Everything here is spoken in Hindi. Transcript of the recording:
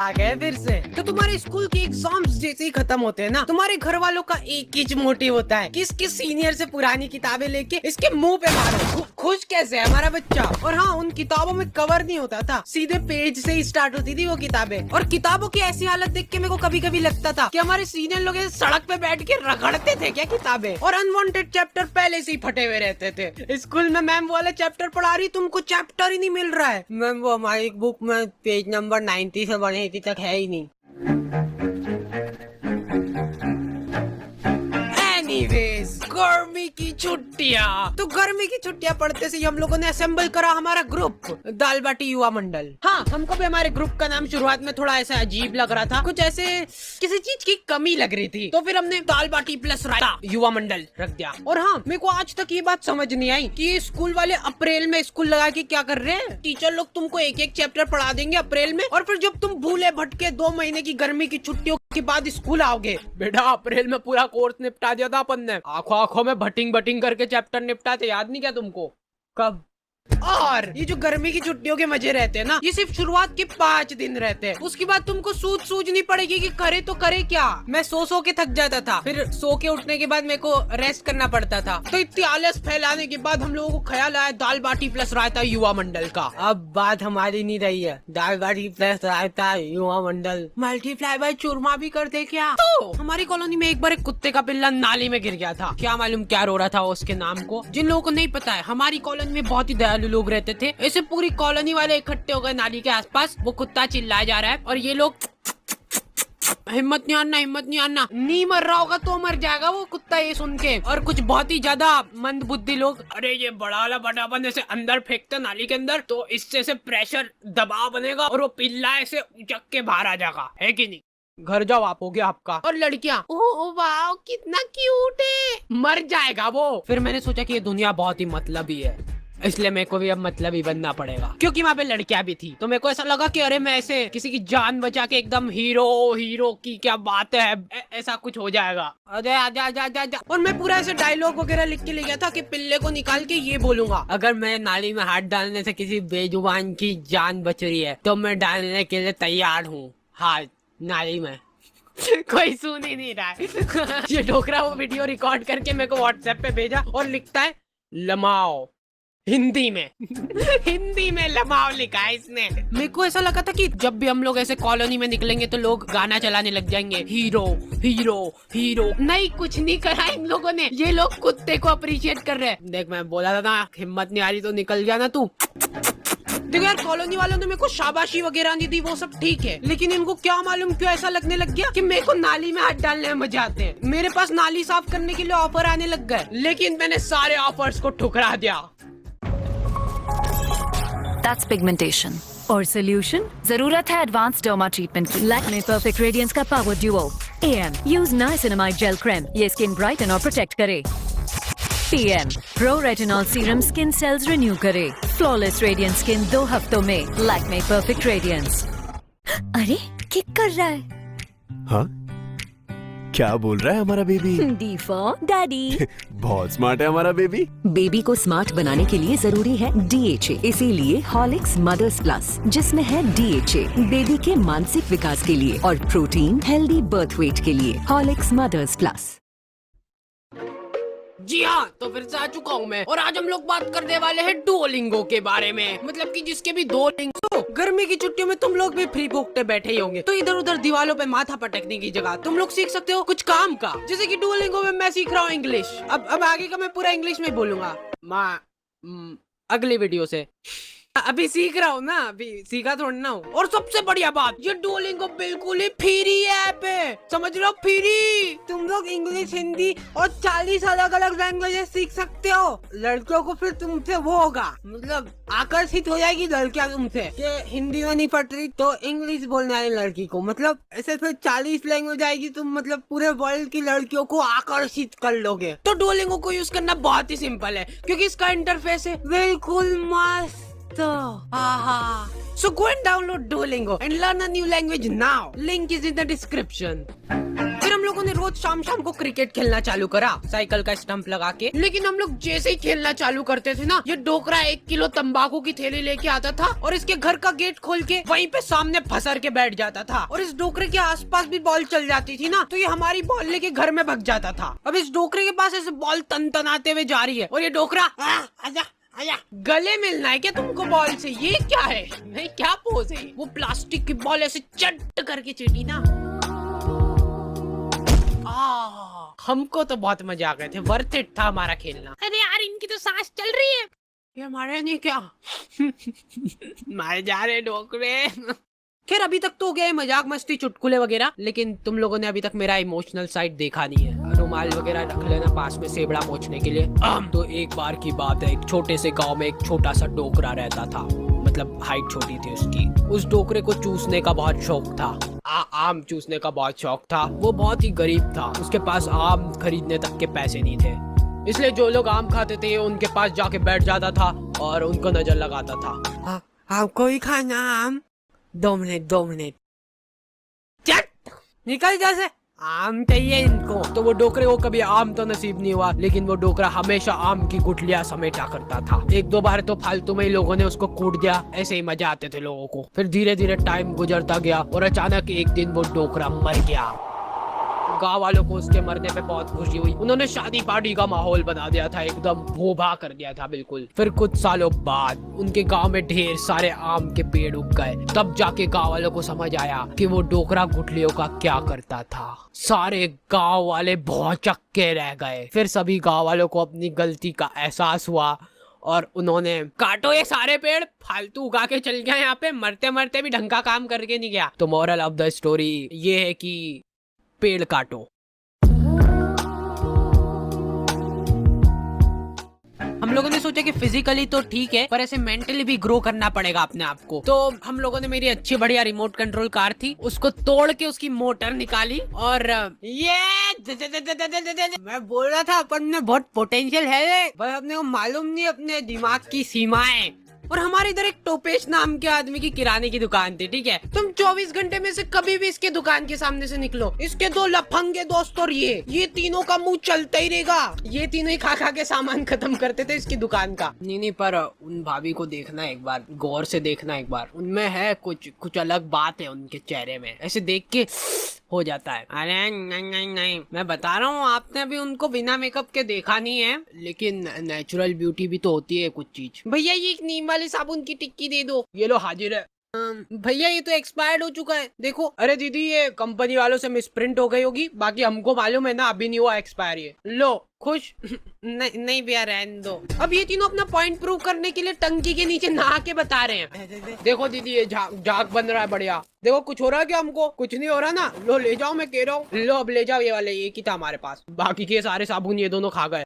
आ गए फिर से। तो तुम्हारे स्कूल के एग्जाम्स जैसे ही खत्म होते हैं ना, तुम्हारे घर वालों का एक ही मोटिव होता है कि इसके सीनियर से पुरानी किताबें लेके इसके मुंह पे मारो। खुश कैसे है हमारा बच्चा। और हाँ, उन किताबों में कवर नहीं होता था, सीधे पेज से ही स्टार्ट होती थी वो किताबें। और किताबों की ऐसी हालत देख के मेरे को कभी कभी लगता था कि हमारे सीनियर लोग सड़क पे बैठ के रगड़ते थे क्या किताबें। और अनवांटेड चैप्टर पहले से ही फटे हुए रहते थे। स्कूल में मैम वो वाला चैप्टर पढ़ा रही, तुमको चैप्टर ही नहीं मिल रहा है। मैम वो हमारी बुक में पेज नंबर 90 से 180 तक है ही नहीं। एनीवेज, गर्मी की छुट्टियाँ। तो गर्मी की छुट्टियाँ पढ़ते से हम लोगों ने असेंबल करा हमारा ग्रुप, दाल बाटी युवा मंडल। हाँ, हमको भी हमारे ग्रुप का नाम शुरुआत में थोड़ा ऐसा अजीब लग रहा था, कुछ ऐसे किसी चीज की कमी लग रही थी। तो फिर हमने दाल बाटी प्लस रायता युवा मंडल रख दिया। और हाँ, मेरे को आज तक ये बात समझ नहीं आई कि स्कूल वाले अप्रैल में स्कूल लगा के क्या कर रहे हैं। टीचर लोग तुमको एक एक चैप्टर पढ़ा देंगे अप्रैल में, और फिर जब तुम भूले भटके 2 महीने की गर्मी की छुट्टियों के बाद स्कूल आओगे। बेटा, अप्रैल में पूरा कोर्स निपटा दिया था अपन ने, आंखों आंखों में भटिंग भटिंग करके चैप्टर निपटाते, याद नहीं क्या तुमको? कब? और ये जो गर्मी की छुट्टियों के मजे रहते हैं ना, ये सिर्फ शुरुआत के 5 दिन रहते हैं। उसके बाद तुमको सूझनी पड़ेगी कि करे तो करे क्या। मैं सो के थक जाता था, फिर सो के उठने के बाद मेरे को रेस्ट करना पड़ता था। तो इतनी आलस फैलाने के बाद हम लोगों को ख्याल आया दाल बाटी प्लस रायता युवा मंडल का। अब बात हमारी नहीं रही है, दाल बाटी प्लस रायता युवा मंडल मल्टीप्लाई बाय चूरमा भी कर दे क्या? तो हमारी कॉलोनी में एक बार एक कुत्ते का पिल्ला नाली में गिर गया था। क्या मालूम क्या रो रहा था उसके नाम को। जिन लोगों को नहीं पता है, हमारी कॉलोनी में बहुत ही दयालु लोग रहते थे। ऐसे पूरी कॉलोनी वाले इकट्ठे हो गए नाली के आसपास। वो कुत्ता चिल्लाया जा रहा है और ये लोग हिम्मत नहीं आना, हिम्मत नहीं आना, नहीं मर रहा होगा तो मर जाएगा वो कुत्ता ये सुन के। और कुछ बहुत ही ज्यादा मंद बुद्धि लोग, अरे ये बड़ा वाला बटापन ऐसे अंदर फेंकते नाली के अंदर तो इससे से प्रेशर दबाव बनेगा और वो पिल्ला ऐसे उचक के बाहर आ जाएगा, है कि नहीं? घर जाओ आप, हो गया आपका। और लड़कियां, ओह वाह कितना क्यूट है, मर जाएगा वो। फिर मैंने सोचा कि ये दुनिया बहुत ही मतलबी है, इसलिए मेरे को भी अब मतलबी बनना पड़ेगा, क्योंकि वहाँ पे लड़कियां भी थी। तो मेरे को ऐसा लगा कि अरे मैं ऐसे किसी की जान बचा के एकदम हीरो की क्या बात है, ऐसा कुछ हो जाएगा। अरे आजा आजा आजा आजा। और मैं पूरा ऐसे डायलॉग वगैरह लिख के ले गया था कि पिल्ले को निकाल के ये बोलूंगा, अगर मैं नाली में हाथ डालने से किसी बेजुबान की जान बच रही है तो मैं डालने के लिए तैयार हूँ हाथ नाली में। कोई सुन ही नहीं रहा है। ये डोकरा वो वीडियो रिकॉर्ड करके मेरे को व्हाट्सएप पे भेजा और लिखता है लमाओ हिंदी में। हिंदी में लमाओ लिखा है इसने। मेरे को ऐसा लगा था कि जब भी हम लोग ऐसे कॉलोनी में निकलेंगे तो लोग गाना चलाने लग जाएंगे, हीरो हीरो हीरो। नहीं, कुछ नहीं करा इन लोगों ने, ये लोग कुत्ते को अप्रिशिएट कर रहे हैं। देख, मैं बोला था ना, हिम्मत नहीं आ रही तो निकल जाना तू। देखो यार, कॉलोनी वालों ने मेरे को शाबाशी वगैरह नहीं दी, वो सब ठीक है, लेकिन इनको क्या मालूम क्यों ऐसा लगने लग गया कि मेरे को नाली में हाथ डालने में मजा आते हैं। मेरे पास नाली साफ करने के लिए ऑफर आने लग गए, लेकिन मैंने सारे ऑफर्स को ठुकरा दिया। That's pigmentation. और सोल्यूशन? जरूरत है एडवांस डर्मा ट्रीटमेंट की। लैक्मे परफेक्ट रेडियंस का power duo AM use niacinamide gel cream, ये स्किन ब्राइटन और प्रोटेक्ट करे। PM pro retinol serum skin cells renew करे। फ्लॉलेस रेडियंट स्किन 2 हफ्तों में। Lakme perfect radiance. अरे किक कर रहा है। हाँ, क्या बोल रहा है हमारा बेबी? D for daddy. बहुत स्मार्ट है हमारा बेबी। बेबी को स्मार्ट बनाने के लिए जरूरी है DHA, इसीलिए हॉर्लिक्स मदर्स प्लस, जिसमें है DHA बेबी के मानसिक विकास के लिए और प्रोटीन हेल्दी बर्थ वेट के लिए। Horlicks mother's plus. जी हाँ, तो फिर से आ चुका हूँ मैं, और आज हम लोग बात करने वाले हैं डुओलिंगो के बारे में। मतलब कि जिसके भी 2 लिंग हो। गर्मी की छुट्टियों में तुम लोग भी फ्री भुगते बैठे ही होंगे, तो इधर उधर दीवारों पे माथा पटकने की जगह तुम लोग सीख सकते हो कुछ काम का। जैसे कि डुओलिंगो में मैं सीख रहा हूँ इंग्लिश। अब आगे का मैं पूरा इंग्लिश में बोलूंगा अगली वीडियो से। अभी सीख रहा हूँ ना, अभी सीखा थोड़ा ना हो। और सबसे बढ़िया बात, ये डुओलिंगो बिल्कुल ही फ्री ऐप है, समझ लो, फ्री। तुम लोग इंग्लिश, हिंदी और 40 अलग अलग लैंग्वेजेस सीख सकते हो। लड़कियों को फिर तुमसे वो होगा, मतलब आकर्षित हो जाएगी लड़कियां तुमसे कि हिंदी में नहीं पढ़ रही तो इंग्लिश बोलने वाली लड़की को, मतलब ऐसे फिर 40 लैंग्वेज आएगी, तुम मतलब पूरे वर्ल्ड की लड़कियों को आकर्षित कर लोगे। तो डुओलिंगो को यूज करना बहुत ही सिंपल है, क्योंकि इसका इंटरफेस है बिल्कुल मस्त। So go and download Duolingo and learn a new language now. Link is in the description. फिर हम लोगों ने रोज रोज शाम शाम को क्रिकेट खेलना चालू करा साइकिल का स्टंप लगा के। लेकिन हम लोग जैसे ही खेलना चालू करते थे ना, ये डोकरा 1 किलो तंबाकू की थैली लेके आता था और इसके घर का गेट खोल के वहीं पे सामने फंसर के बैठ जाता था। और इस डोकरे के आसपास भी बॉल चल जाती थी ना, तो ये हमारी बॉल लेके घर में भग जाता था। अब इस डोकरे के पास ऐसे बॉल तनतनाते हुए जा रही है और ये डोकरा आजा आजा, गले मिलना है क्या तुमको बॉल से? ये क्या है? नहीं, क्या पोज है? वो प्लास्टिक की बॉल ऐसे चट करके चीटी ना। हमको तो बहुत मजा आ गए थे, वर्थ इट था हमारा खेलना। अरे यार, इनकी तो सांस चल रही है, ये हमारे नहीं क्या? मारे जा रहे डोकरे। खैर अभी तक तो हो गया है मजाक मस्ती चुटकुले वगैरह, लेकिन तुम लोगों ने अभी तक मेरा इमोशनल साइड देखा नहीं है। रुमाल वगैरह रख लेना पास में सेबड़ा पोंछने के लिए। तो एक बार की बात है, एक छोटे से गांव में एक छोटा सा डोकरा रहता था, मतलब हाइट छोटी थी उसकी। उस डोकरे को चूसने का बहुत शौक था, आम चूसने का बहुत शौक था। वो बहुत ही गरीब था, उसके पास आम खरीदने तक के पैसे नहीं थे, इसलिए जो लोग आम खाते थे उनके पास जाके बैठ जाता था और उनको नजर लगाता था। आपको ही खाना आम? 2 मिनट चट निकल जैसे, आम चाहिए इनको। तो वो डोकरे को कभी आम तो नसीब नहीं हुआ, लेकिन वो डोकरा हमेशा आम की गुठलियां समेटा करता था। 1-2 बार तो फालतू में ही लोगों ने उसको कूट दिया, ऐसे ही मजा आते थे लोगों को। फिर धीरे धीरे टाइम गुजरता गया और अचानक एक दिन वो डोकरा मर गया। गाँव वालों को उसके मरने पे बहुत खुशी हुई, उन्होंने शादी पार्टी का माहौल बना दिया था, एकदम भोभा कर दिया था बिल्कुल। फिर कुछ सालों बाद उनके गांव में ढेर सारे आम के पेड़ उग गए। तब जाके गांव वालों को समझ आया कि वो डोकरा गुठलियों का क्या करता था। सारे गांव वाले भौचक्के रह गए। फिर सभी गांव वालों को अपनी गलती का एहसास हुआ और उन्होंने काटो ये सारे पेड़, फालतू उगा के चल गया यहाँ पे, मरते मरते भी ढंग का काम करके नहीं गया। तो मोरल ऑफ द स्टोरी ये है कि पेड़ काटो। हम लोगों ने सोचा कि फिजिकली तो ठीक है, पर ऐसे मेंटली भी ग्रो करना पड़ेगा अपने आप को। तो हम लोगों ने मेरी अच्छी बढ़िया रिमोट कंट्रोल कार थी, उसको तोड़ के उसकी मोटर निकाली और ये मैं बोल रहा था अपन में बहुत पोटेंशियल है, पर अपने को मालूम नहीं अपने दिमाग की सीमाएं। और हमारे इधर एक टोपेश नाम के आदमी की किराने की दुकान थी, ठीक है। तुम 24 घंटे में से कभी भी इसके दुकान के सामने से निकलो, इसके 2 लफंगे दोस्त और ये तीनों का मुंह चलता ही रहेगा। ये तीनों ही खा खा के सामान खत्म करते थे इसकी दुकान का। नहीं, पर उन भाभी को देखना एक बार, गौर से देखना एक बार, उनमें है कुछ अलग बात है उनके चेहरे में, ऐसे देख के हो जाता है। अरे नहीं, मैं बता रहा हूँ, आपने अभी उनको बिना मेकअप के देखा नहीं है, लेकिन नेचुरल ब्यूटी भी तो होती है कुछ चीज। भैया ये एक नीम वाले साबुन की टिक्की दे दो। ये लो हाजिर है। भैया ये तो एक्सपायर्ड हो चुका है, देखो। अरे दीदी ये कंपनी वालों से मिसप्रिंट हो गई होगी, बाकी हमको मालूम है ना अभी नहीं हुआ एक्सपायर। ये लो खुश। नहीं भैया रहने दो। अब ये तीनों अपना पॉइंट प्रूव करने के लिए टंकी के नीचे नहा के बता रहे हैं। देखो दीदी ये झाग बन रहा है बढ़िया, देखो कुछ हो रहा है क्या? हमको कुछ नहीं हो रहा ना। लो ले जाओ, मैं कह रहा हूँ, लो अब ले जाओ ये वाले, एक ही था हमारे पास, बाकी के सारे साबुन ये दोनों खा गए।